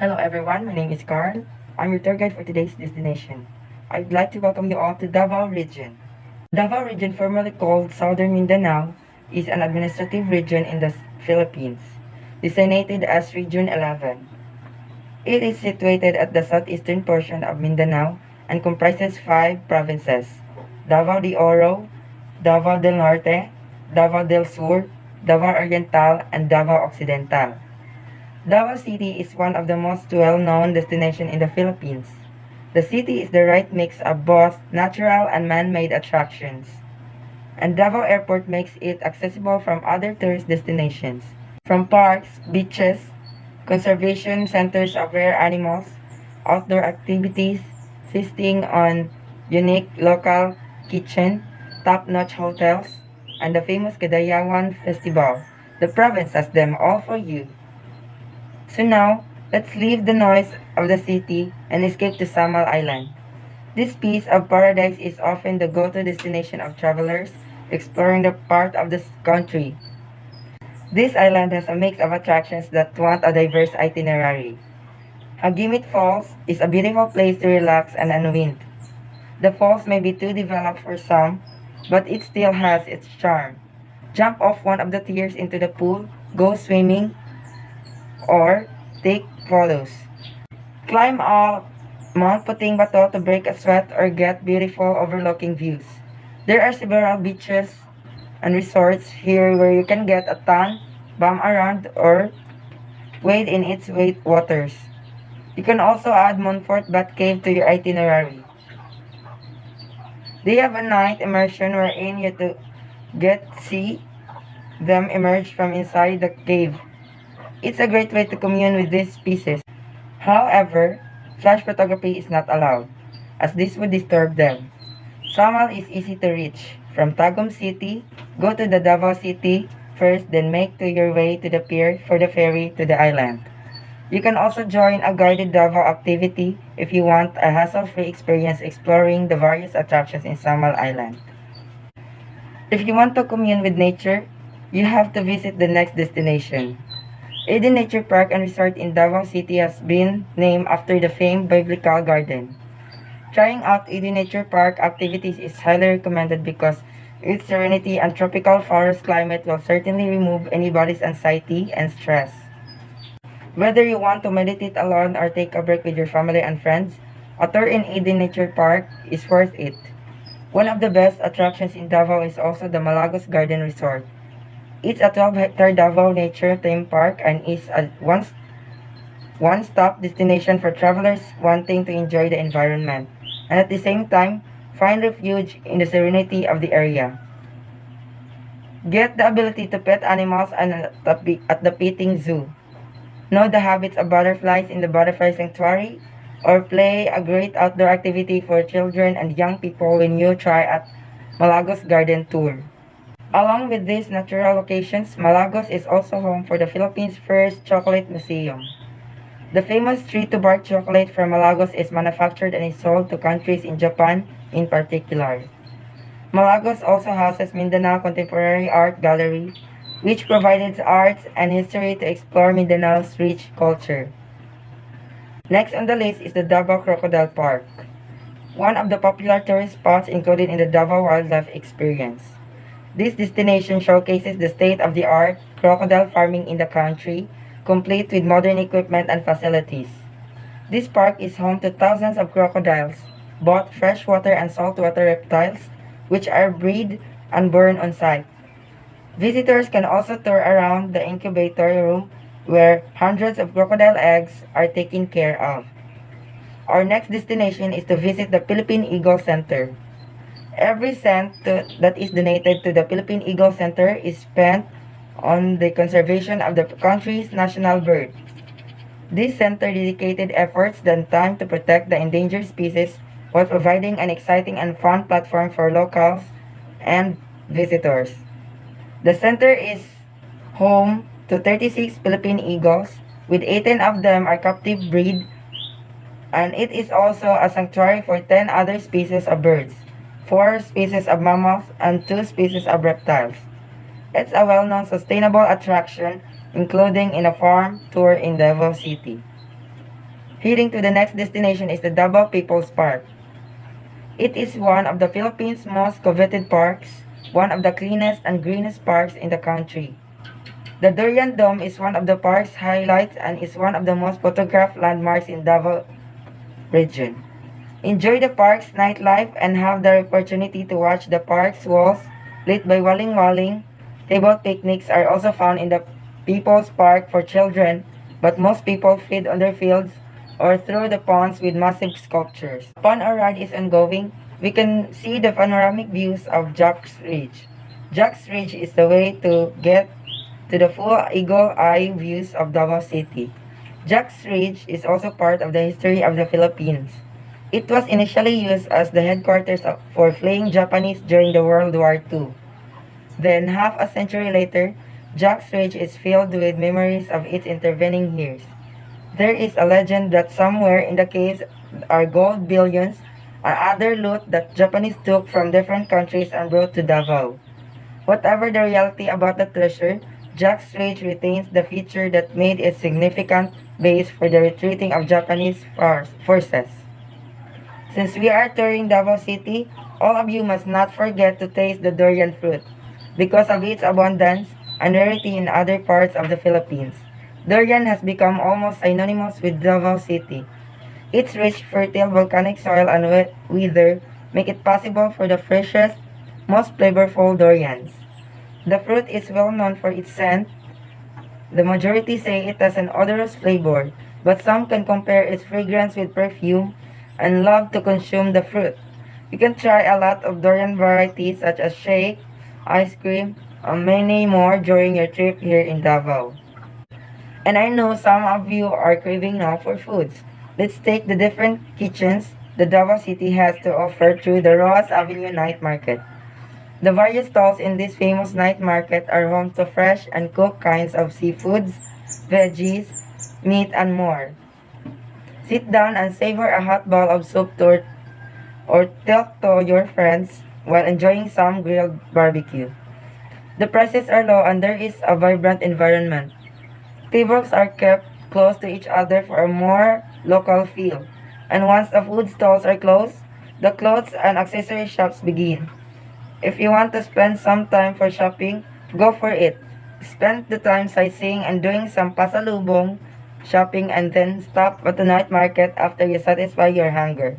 Hello everyone, my name is Carl. I'm your tour guide for today's destination. I'd like to welcome you all to Davao region. Davao region, formerly called Southern Mindanao, is an administrative region in the Philippines, designated as Region 11. It is situated at the southeastern portion of Mindanao and comprises 5 provinces: Davao de Oro, Davao del Norte, Davao del Sur, Davao Oriental, and Davao Occidental. Davao City is one of the most well-known destinations in the Philippines. The city is the right mix of both natural and man-made attractions, and Davao Airport makes it accessible from other tourist destinations. From parks, beaches, conservation centers of rare animals, outdoor activities, feasting on unique local kitchen, top-notch hotels, and the famous Kadayawan Festival. The province has them all for you. So now, let's leave the noise of the city and escape to Samal Island. This piece of paradise is often the go-to destination of travelers exploring the part of the country. This island has a mix of attractions that want a diverse itinerary. Hagimit Falls is a beautiful place to relax and unwind. The falls may be too developed for some, but it still has its charm. Jump off one of the tiers into the pool, go swimming, or take photos. Climb up Mount Puting Bato to break a sweat or get beautiful overlooking views. There are several beaches and resorts here where you can get a tan, bum around, or wade in its waters. You can also add Montfort Bat Cave to your itinerary. They have a night immersion wherein you to get see them emerge from inside the cave. It's a great way to commune with these species. However, flash photography is not allowed, as this would disturb them. Samal is easy to reach. From Tagum City, go to the Davao City first, then make to your way to the pier for the ferry to the island. You can also join a guided Davao activity if you want a hassle-free experience exploring the various attractions in Samal Island. If you want to commune with nature, you have to visit the next destination. Eden Nature Park and Resort in Davao City has been named after the famed biblical garden. Trying out Eden Nature Park activities is highly recommended because its serenity and tropical forest climate will certainly remove anybody's anxiety and stress. Whether you want to meditate alone or take a break with your family and friends, a tour in Eden Nature Park is worth it. One of the best attractions in Davao is also the Malagos Garden Resort. It's a 12-hectare Davao nature theme park and is a one-stop destination for travelers wanting to enjoy the environment and at the same time find refuge in the serenity of the area. Get the ability to pet animals at the petting zoo. Know the habits of butterflies in the butterfly sanctuary, or play a great outdoor activity for children and young people when you try at Malagos Garden Tour. Along with these natural locations, Malagos is also home for the Philippines' first chocolate museum. The famous tree-to-bark chocolate from Malagos is manufactured and is sold to countries in Japan in particular. Malagos also houses Mindanao Contemporary Art Gallery, which provides arts and history to explore Mindanao's rich culture. Next on the list is the Davao Crocodile Park, one of the popular tourist spots included in the Davao Wildlife Experience. This destination showcases the state-of-the-art crocodile farming in the country, complete with modern equipment and facilities. This park is home to thousands of crocodiles, both freshwater and saltwater reptiles, which are bred and born on site. Visitors can also tour around the incubator room where hundreds of crocodile eggs are taken care of. Our next destination is to visit the Philippine Eagle Center. Every cent that is donated to the Philippine Eagle Center is spent on the conservation of the country's national bird. This center dedicated efforts and time to protect the endangered species while providing an exciting and fun platform for locals and visitors. The center is home to 36 Philippine eagles, with 18 of them are captive breed, and it is also a sanctuary for 10 other species of birds, 4 species of mammals, and 2 species of reptiles. It's a well-known sustainable attraction, including in a farm tour in Davao City. Heading to the next destination is the Davao People's Park. It is one of the Philippines' most coveted parks, one of the cleanest and greenest parks in the country. The Durian Dome is one of the park's highlights and is one of the most photographed landmarks in Davao region. Enjoy the park's nightlife and have the opportunity to watch the park's walls lit by waling-waling. Table picnics are also found in the People's Park for children, but most people feed on their fields or through the ponds with massive sculptures. Upon our ride is ongoing, we can see the panoramic views of Jack's Ridge. Jack's Ridge is the way to get to the full eagle eye views of Davao City. Jack's Ridge is also part of the history of the Philippines. It was initially used as the headquarters for fleeing Japanese during the World War II. Then, half a century later, Jack's Ridge is filled with memories of its intervening years. There is a legend that somewhere in the caves are gold billions and other loot that Japanese took from different countries and brought to Davao. Whatever the reality about the treasure, Jack's Ridge retains the feature that made it significant base for the retreating of Japanese forces. Since we are touring Davao City, all of you must not forget to taste the durian fruit because of its abundance and rarity in other parts of the Philippines. Durian has become almost synonymous with Davao City. Its rich, fertile volcanic soil and wet weather make it possible for the freshest, most flavorful durians. The fruit is well known for its scent. The majority say it has an odorous flavor, but some can compare its fragrance with perfume and love to consume the fruit. You can try a lot of durian varieties such as shake, ice cream, and many more during your trip here in Davao. And I know some of you are craving now for foods. Let's take the different kitchens the Davao City has to offer through the Roas Avenue Night Market. The various stalls in this famous night market are home to fresh and cooked kinds of seafoods, veggies, meat, and more. Sit down and savor a hot bowl of soup or talk to your friends while enjoying some grilled barbecue. The prices are low and there is a vibrant environment. Tables are kept close to each other for a more local feel. And once the food stalls are closed, the clothes and accessory shops begin. If you want to spend some time for shopping, go for it. Spend the time sightseeing and doing some pasalubong shopping and then stop at the night market after you satisfy your hunger.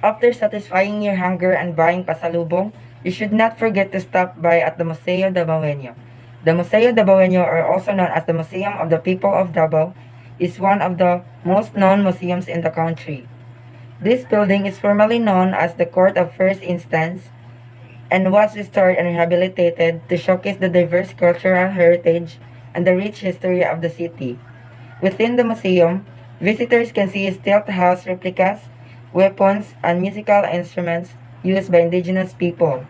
After satisfying your hunger and buying pasalubong, you should not forget to stop by at the Museo Davaoeño. The Museo Davaoeño, or also known as the Museum of the People of Davao, is one of the most known museums in the country. This building is formerly known as the Court of First Instance and was restored and rehabilitated to showcase the diverse cultural heritage and the rich history of the city. Within the museum, visitors can see stilt house replicas, weapons, and musical instruments used by indigenous people.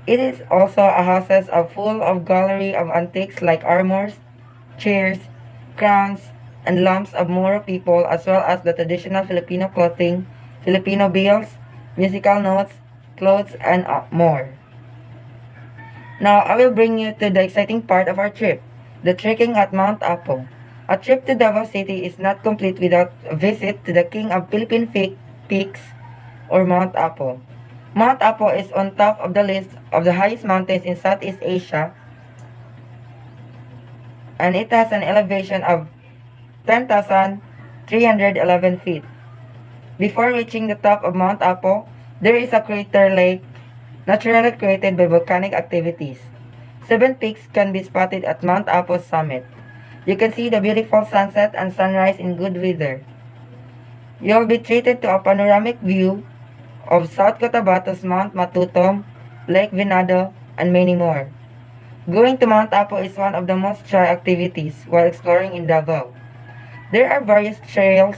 It is also a houses full of gallery of antiques like armors, chairs, crowns, and lamps of Moro people, as well as the traditional Filipino clothing, Filipino bills, musical notes, clothes, and more. Now, I will bring you to the exciting part of our trip, the trekking at Mount Apo. A trip to Davao City is not complete without a visit to the King of Philippine Peaks, or Mount Apo. Mount Apo is on top of the list of the highest mountains in Southeast Asia, and it has an elevation of 10,311 feet. Before reaching the top of Mount Apo, there is a crater lake naturally created by volcanic activities. 7 peaks can be spotted at Mount Apo's summit. You can see the beautiful sunset and sunrise in good weather. You'll be treated to a panoramic view of South Cotabato's Mount Matutom, Lake Venado, and many more. Going to Mount Apo is one of the most try activities while exploring in Davao. There are various trails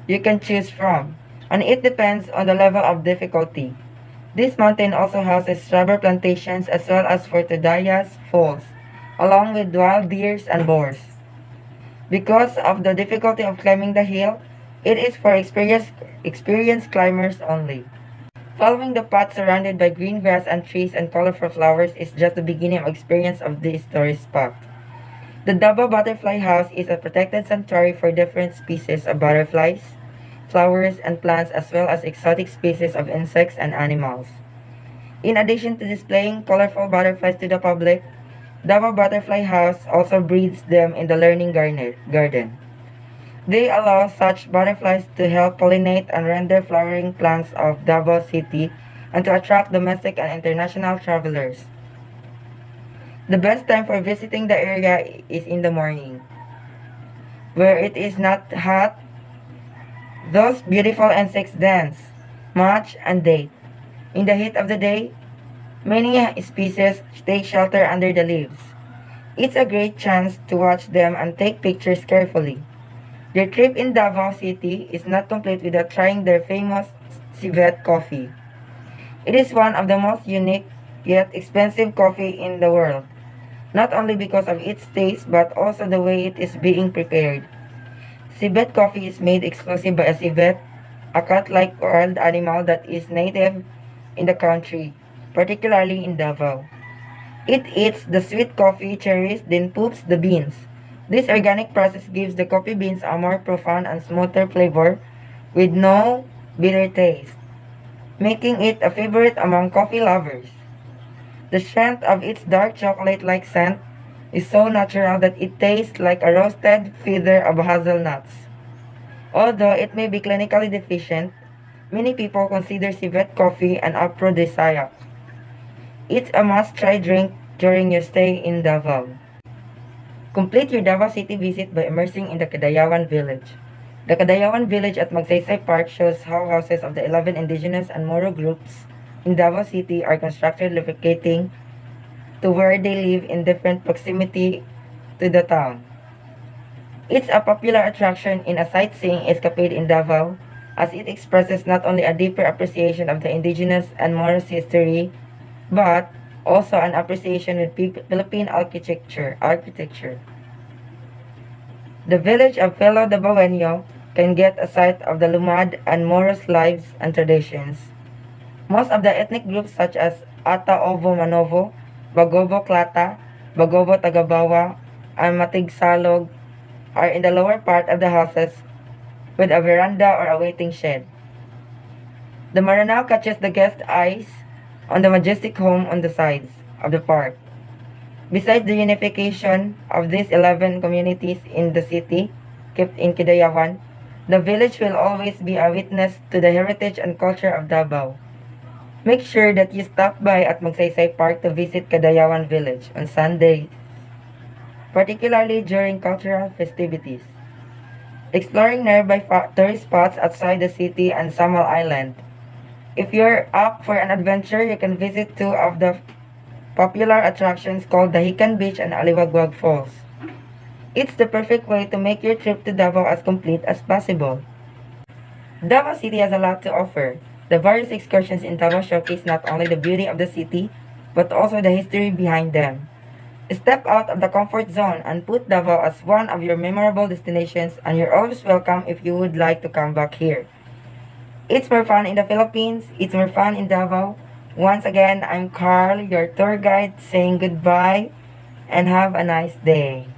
you can choose from, and it depends on the level of difficulty. This mountain also houses rubber plantations as well as Fortodayas Falls, along with wild deer and boars. Because of the difficulty of climbing the hill, it is for experienced climbers only. Following the path surrounded by green grass and trees and colorful flowers is just the beginning of experience of this tourist spot. The Davao Butterfly House is a protected sanctuary for different species of butterflies, flowers, and plants, as well as exotic species of insects and animals. In addition to displaying colorful butterflies to the public, Davao Butterfly House also breeds them in the learning garden. They allow such butterflies to help pollinate and render flowering plants of Davao City and to attract domestic and international travelers. The best time for visiting the area is in the morning, where it is not hot. Those beautiful insects dance, march, and date. In the heat of the day, many species take shelter under the leaves. It's a great chance to watch them and take pictures carefully. Their trip in Davao City is not complete without trying their famous civet coffee. It is one of the most unique yet expensive coffee in the world, not only because of its taste but also the way it is being prepared. Civet coffee is made exclusive by a civet, a cat-like wild animal that is native in the country, particularly in Davao. It eats the sweet coffee cherries, then poops the beans. This organic process gives the coffee beans a more profound and smoother flavor with no bitter taste, making it a favorite among coffee lovers. The scent of its dark chocolate-like scent is so natural that it tastes like a roasted feather of hazelnuts. Although it may be clinically deficient, many people consider civet coffee an aphrodisiac. It's a must-try drink during your stay in Davao. Complete your Davao City visit by immersing in the Kadayawan Village. The Kadayawan Village at Magsaysay Park shows how houses of the 11 indigenous and Moro groups in Davao City are constructed locating to where they live in different proximity to the town. It's a popular attraction in a sightseeing escapade in Davao as it expresses not only a deeper appreciation of the indigenous and Moro history, but also an appreciation with Philippine architecture. The village of fellow Davaoenyo can get a sight of the Lumad and Moros lives and traditions. Most of the ethnic groups such as Ata Ovo Manovo, Bagobo Klata, Bagobo Tagabawa, and Matigsalog are in the lower part of the houses with a veranda or a waiting shed. The Maranao catches the guest eyes on the majestic home on the sides of the park. Besides the unification of these 11 communities in the city, kept in Kidayawan, the village will always be a witness to the heritage and culture of Davao. Make sure that you stop by at Magsaysay Park to visit Kadayawan Village on Sundays, particularly during cultural festivities. Exploring nearby tourist spots outside the city and Samal Island. If you're up for an adventure, you can visit two of the popular attractions called the Hikan Beach and Aliwagwag Falls. It's the perfect way to make your trip to Davao as complete as possible. Davao City has a lot to offer. The various excursions in Davao showcase not only the beauty of the city, but also the history behind them. Step out of the comfort zone and put Davao as one of your memorable destinations, and you're always welcome if you would like to come back here. It's more fun in the Philippines. It's more fun in Davao. Once again, I'm Carl, your tour guide, saying goodbye and have a nice day.